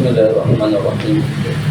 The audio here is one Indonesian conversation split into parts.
Bismillahirrahmanirrahim.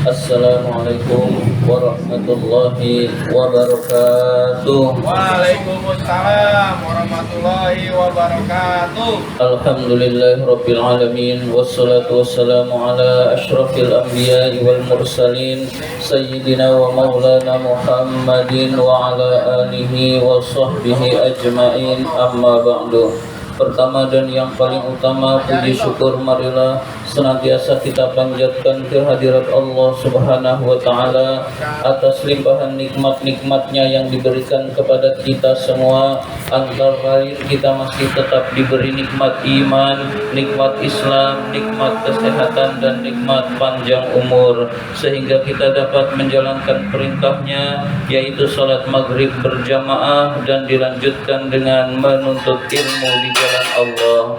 Assalamualaikum warahmatullahi wabarakatuh. Waalaikumsalam warahmatullahi wabarakatuh. Alhamdulillahirabbil alamin wassalatu wassalamu ala asyrafil anbiya'i wal mursalin sayyidina wa maulana Muhammadin wa ala alihi wa sahbihi ajmain, amma ba'du. Pertama dan yang paling utama, puji syukur marilah senantiasa kita panjatkan kehadirat Allah Subhanahu wa Ta'ala atas limpahan nikmat-nikmatnya yang diberikan kepada kita semua. Antara lain kita masih tetap diberi nikmat iman, nikmat Islam, nikmat kesehatan dan nikmat panjang umur, sehingga kita dapat menjalankan perintahnya, yaitu salat maghrib berjamaah dan dilanjutkan dengan menuntut ilmu di jalan Allah.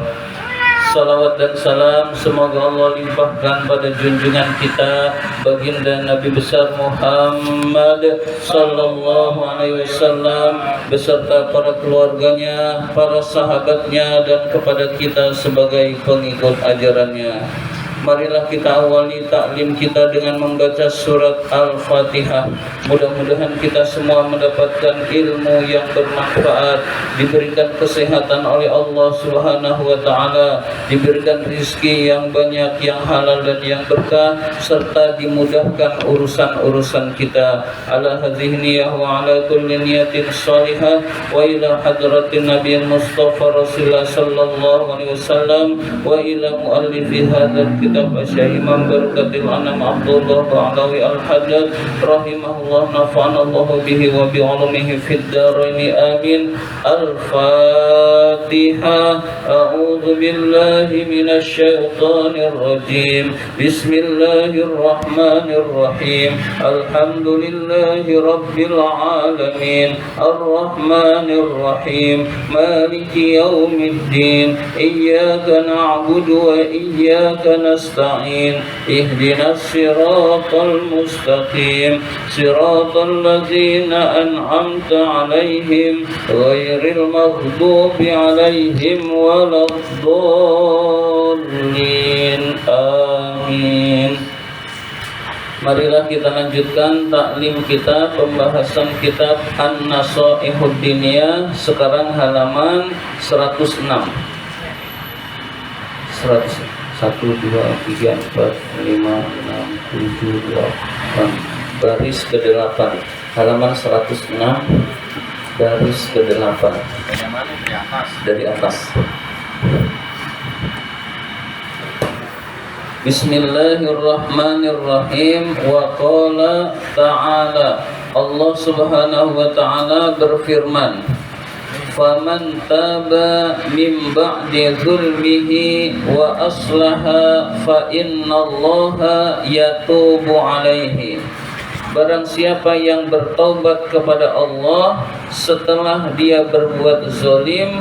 Salawat dan salam semoga Allah limpahkan pada junjungan kita baginda Nabi besar Muhammad sallallahu alaihi wasallam beserta para keluarganya, para sahabatnya, dan kepada kita sebagai pengikut ajarannya. Marilah kita awali taklim kita dengan membaca surat Al-Fatihah. Mudah-mudahan kita semua mendapatkan ilmu yang bermanfaat, diberikan kesehatan oleh Allah Subhanahu wa Ta'ala, diberikan rizki yang banyak, yang halal dan yang berkah, serta dimudahkan urusan-urusan kita. Ala hadhihi niyah wa ala kulli niyatin salihah wa ila hadratin Nabi Mustafa Rasulullah sallallahu alaihi wasallam wa ila muallifi hadzal kitab Syekh Imam Barakatil Anam Abdullah Ba'alawi Al-Haddad rahimahullah, nafa'ana Allah bihi wa bi'ulumihi fid dharaini amin. Al-Fatihah. A'udzu billahi minasy syaithanir rajim. Bismillahirrahmanirrahim. Alhamdulillahi rabbil alamin. Ar-Rahmanir Rahim. Maliki yaumiddin. Iyyaka na'budu wa iyyaka nasta'in. Ihdinas siratal mustaqim. Siratal ladzina an'amta 'alaihim ghairil maghdubi 'alaihim waladdallin. Amin. Marilah kita lanjutkan taklim kita, pembahasan kitab An-Nasaihud Diniyah. Sekarang halaman 106. 1, 2, 3, 4, 5, 6, 7, 8. Baris ke-8. Halaman 106, baris ke-8. Dari atas. Bismillahirrahmanirrahim. Wa qala ta'ala, Allah Subhanahu wa Ta'ala berfirman, faman taba min ba'di zulmihi wa aslaha fa innallaha yatubu alaihi. Barang siapa yang bertaubat kepada Allah setelah dia berbuat zalim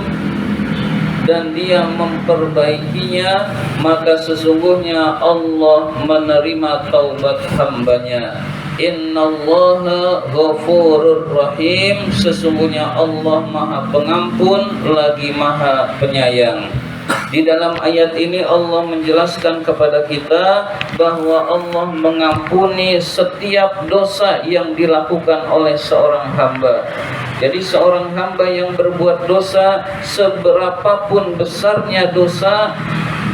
dan dia memperbaikinya, maka sesungguhnya Allah menerima taubat hambanya. Innallaha ghafurur rahim. Sesungguhnya Allah Maha Pengampun lagi Maha Penyayang. Di dalam ayat ini Allah menjelaskan kepada kita bahwa Allah mengampuni setiap dosa yang dilakukan oleh seorang hamba. Jadi seorang hamba yang berbuat dosa, seberapapun besarnya dosa,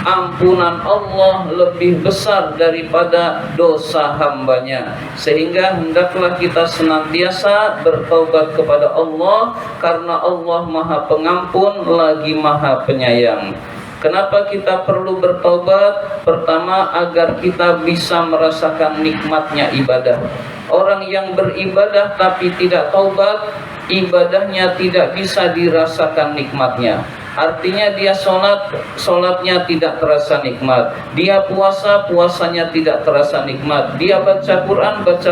ampunan Allah lebih besar daripada dosa hambanya. Sehingga hendaklah kita senantiasa bertaubat kepada Allah, karena Allah Maha Pengampun lagi Maha Penyayang. Kenapa kita perlu bertaubat? Pertama, agar kita bisa merasakan nikmatnya ibadah. Orang yang beribadah tapi tidak taubat, ibadahnya tidak bisa dirasakan nikmatnya. Artinya dia sholatnya tidak terasa nikmat. Dia puasanya tidak terasa nikmat. Dia baca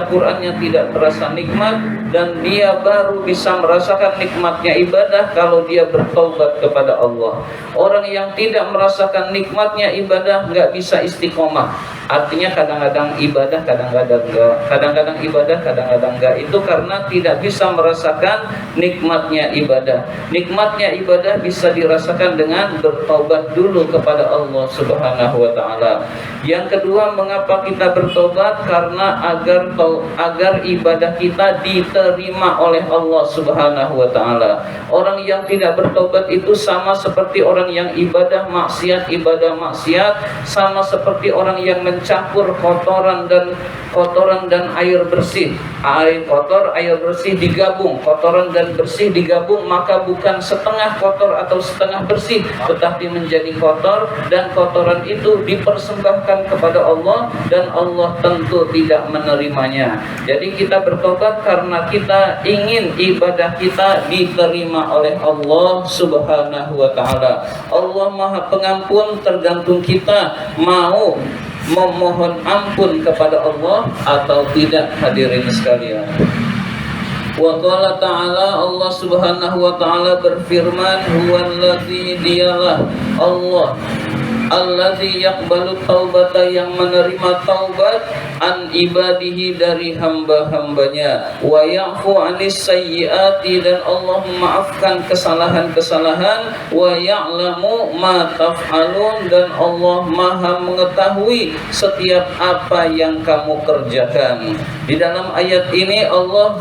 Qurannya tidak terasa nikmat. Dan dia baru bisa merasakan nikmatnya ibadah kalau dia bertaubat kepada Allah. Orang yang tidak merasakan nikmatnya ibadah nggak bisa istiqomah. Artinya kadang-kadang ibadah, kadang-kadang enggak. Kadang-kadang ibadah, kadang-kadang enggak. Itu karena tidak bisa merasakan nikmatnya ibadah. Nikmatnya ibadah bisa dirasakan dirasakan dengan bertobat dulu kepada Allah Subhanahu wa taala. Yang kedua, mengapa kita bertobat? Karena agar ibadah kita diterima oleh Allah Subhanahu wa taala. Orang yang tidak bertobat itu sama seperti orang yang ibadah maksiat, sama seperti orang yang mencampur kotoran dan air bersih. Air kotor, air bersih digabung, kotoran dan bersih digabung, maka bukan setengah kotor atau setengah bersih, tetapi menjadi kotor, dan kotoran itu dipersembahkan kepada Allah dan Allah tentu tidak menerimanya. Jadi kita bertobat karena kita ingin ibadah kita diterima oleh Allah Subhanahu wa taala. Allah Maha Pengampun, tergantung kita mau memohon ampun kepada Allah atau tidak, hadirin sekalian. Wa qala ta'ala, Allah Subhanahu wa ta'ala berfirman, huwallazi, dialah Allah allazi yaqbalu taubata, yang menerima taubat, an ibadihi, dari hamba-hambanya, wa ya'fu 'anis sayyiati, dan Allah memaafkan kesalahan-kesalahan, wa ya'lamu ma taf'alun, dan Allah Maha mengetahui setiap apa yang kamu kerjakan. Di dalam ayat ini Allah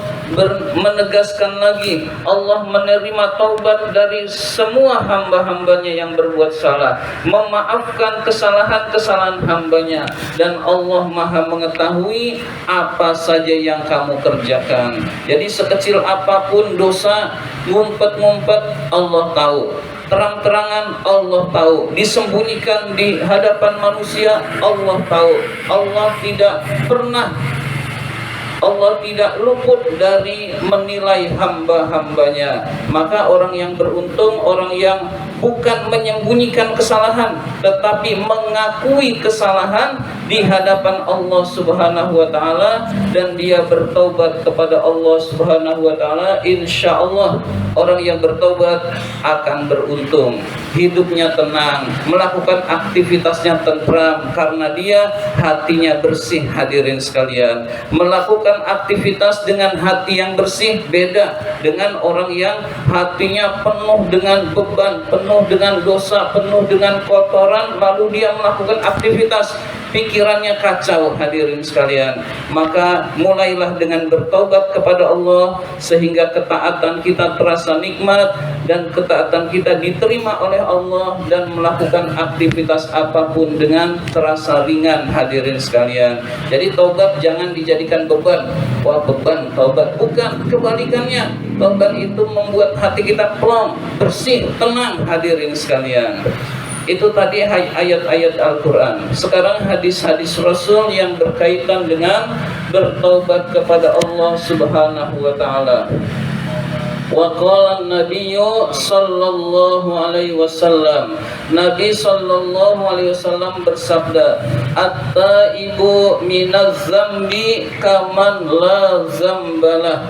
menegaskan lagi, Allah menerima taubat dari semua hamba-hambanya yang berbuat salah, memaafkan kesalahan-kesalahan hambanya, dan Allah Maha mengetahui apa saja yang kamu kerjakan. Jadi sekecil apapun dosa, ngumpet-ngumpet, Allah tahu, terang-terangan Allah tahu, disembunyikan di hadapan manusia Allah tahu. Allah tidak luput dari menilai hamba-hambanya. Maka orang yang beruntung, orang yang bukan menyembunyikan kesalahan, tetapi mengakui kesalahan di hadapan Allah Subhanahu wa ta'ala, dan dia bertaubat kepada Allah Subhanahu wa ta'ala. Insya Allah orang yang bertaubat akan beruntung, hidupnya tenang, melakukan aktivitasnya tentram, karena dia hatinya bersih. Hadirin sekalian, melakukan aktivitas dengan hati yang bersih beda dengan orang yang hatinya penuh dengan beban, penuh dengan dosa, penuh dengan kotoran, lalu dia melakukan aktivitas, pikirannya kacau. Hadirin sekalian, maka mulailah dengan bertobat kepada Allah, sehingga ketaatan kita terasa nikmat dan ketaatan kita diterima oleh Allah, dan melakukan aktivitas apapun dengan terasa ringan. Hadirin sekalian, jadi taubat jangan dijadikan beban. Wah, beban taubat, bukan, kebalikannya. Taubat itu membuat hati kita plong, bersih, tenang. Hadirin sekalian, itu tadi ayat-ayat Al-Quran. Sekarang hadis-hadis Rasul yang berkaitan dengan bertaubat kepada Allah Subhanahu wa ta'ala. Wa qala an-nabiyyu sallallahu alaihi wasallam, Nabi sallallahu alaihi wasallam bersabda, at-taibu minaz zambi kaman la zambalah.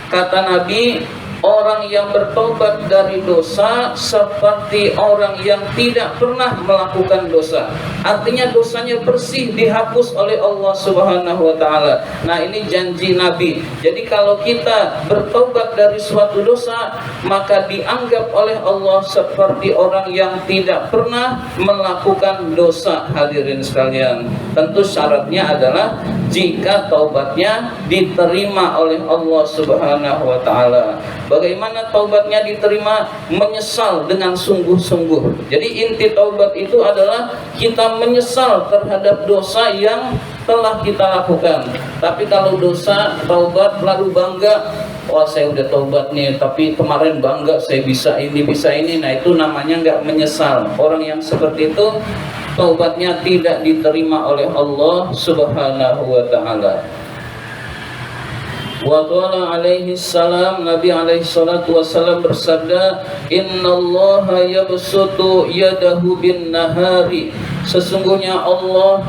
Kata Nabi, orang yang bertobat dari dosa seperti orang yang tidak pernah melakukan dosa. Artinya dosanya bersih, dihapus oleh Allah Subhanahu wa ta'ala. Nah, ini janji Nabi. Jadi kalau kita bertobat dari suatu dosa, maka dianggap oleh Allah seperti orang yang tidak pernah melakukan dosa. Hadirin sekalian, tentu syaratnya adalah jika taubatnya diterima oleh Allah Subhanahu wa ta'ala. Bagaimana taubatnya diterima? Menyesal dengan sungguh-sungguh. Jadi inti taubat itu adalah kita menyesal terhadap dosa yang telah kita lakukan. Tapi kalau dosa, taubat lalu bangga, wah saya udah taubat nih, tapi kemarin bangga saya bisa ini, nah itu namanya nggak menyesal. Orang yang seperti itu taubatnya tidak diterima oleh Allah Subhanahu wa ta'ala. Wa qala alaihi salam, Nabi alaihi salatu wasallam bersabda, innallaha yabsutu yadahu bin nahari, sesungguhnya Allah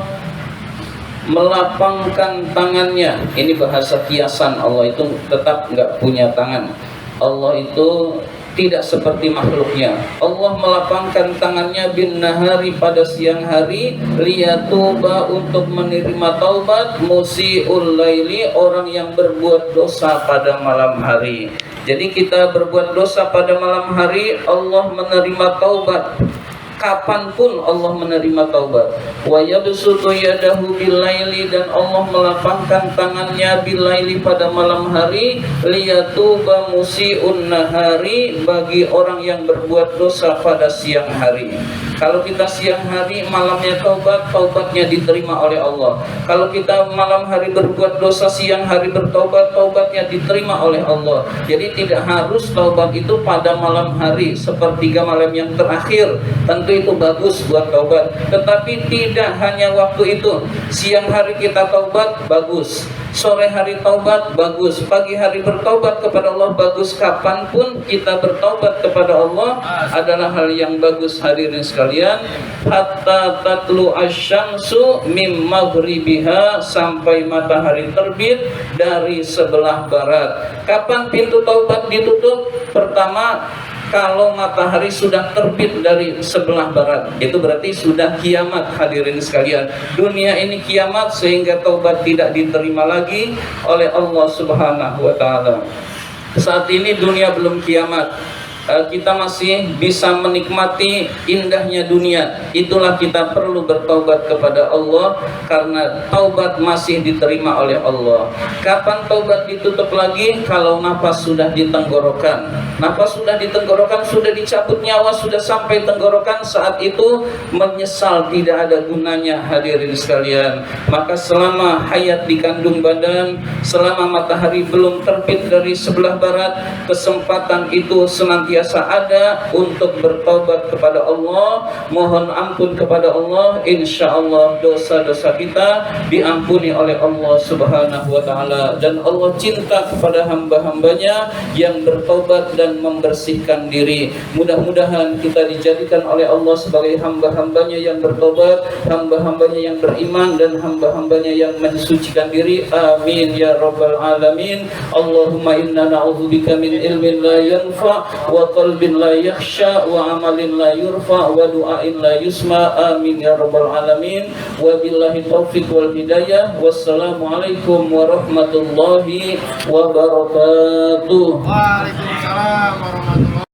melapangkan tangannya. Ini bahasa kiasan, Allah itu tetap nggak punya tangan. Allah itu tidak seperti makhluknya. Allah melapangkan tangannya bin nahari pada siang hari, liyatuba untuk menerima taubat, musiul laili orang yang berbuat dosa pada malam hari. Jadi kita berbuat dosa pada malam hari, Allah menerima taubat. Kapanpun Allah menerima taubat. Wa yabsutu yadahu bilaili, dan Allah melapangkan tangannya bilaili pada malam hari, liyatuba musiun nahari bagi orang yang berbuat dosa pada siang hari. Kalau kita siang hari malamnya taubat, taubatnya diterima oleh Allah. Kalau kita malam hari berbuat dosa, siang hari bertaubat, taubatnya diterima oleh Allah. Jadi tidak harus taubat itu pada malam hari, sepertiga malam yang terakhir. Tentu itu bagus buat taubat, tetapi tidak hanya waktu itu. Siang hari kita taubat, bagus. Sore hari taubat, bagus. Pagi hari bertaubat kepada Allah, bagus. Kapanpun kita bertaubat kepada Allah adalah hal yang bagus, hadirin sekalian. Hatta tatlu asyamsu mim maghribiha, sampai matahari terbit dari sebelah barat. Kapan pintu taubat ditutup? Pertama, kalau matahari sudah terbit dari sebelah barat, itu berarti sudah kiamat, hadirin sekalian. Dunia ini kiamat, sehingga taubat tidak diterima lagi oleh Allah Subhanahu wa taala. Saat ini dunia belum kiamat, kita masih bisa menikmati indahnya dunia. Itulah kita perlu bertaubat kepada Allah, karena taubat masih diterima oleh Allah. Kapan taubat ditutup lagi? Kalau nafas sudah di tenggorokan. Nafas sudah di tenggorokan, sudah dicabut nyawa, sudah sampai tenggorokan, saat itu menyesal tidak ada gunanya, hadirin sekalian. Maka selama hayat di kandung badan, selama matahari belum terbit dari sebelah barat, kesempatan itu senantiasa ada untuk bertaubat kepada Allah, mohon ampun kepada Allah. Insya Allah dosa-dosa kita diampuni oleh Allah Subhanahu wa taala, dan Allah cinta kepada hamba-hambanya yang bertaubat dan membersihkan diri. Mudah-mudahan kita dijadikan oleh Allah sebagai hamba-hambanya yang bertaubat, hamba-hambanya yang beriman, dan hamba-hambanya yang mensucikan diri. Amin ya rabbal alamin. Allahumma inna na'udzubika min ilmin la yanfa, wa qalbin la yakhsha, wa amalin la yurfa, wa du'ain la yusma. Amin ya rabbal alamin. Wa billahi taufiq wal hidayah. Wassalamualaikum warahmatullahi wabarakatuh. Waalaikumsalam warahmatullahi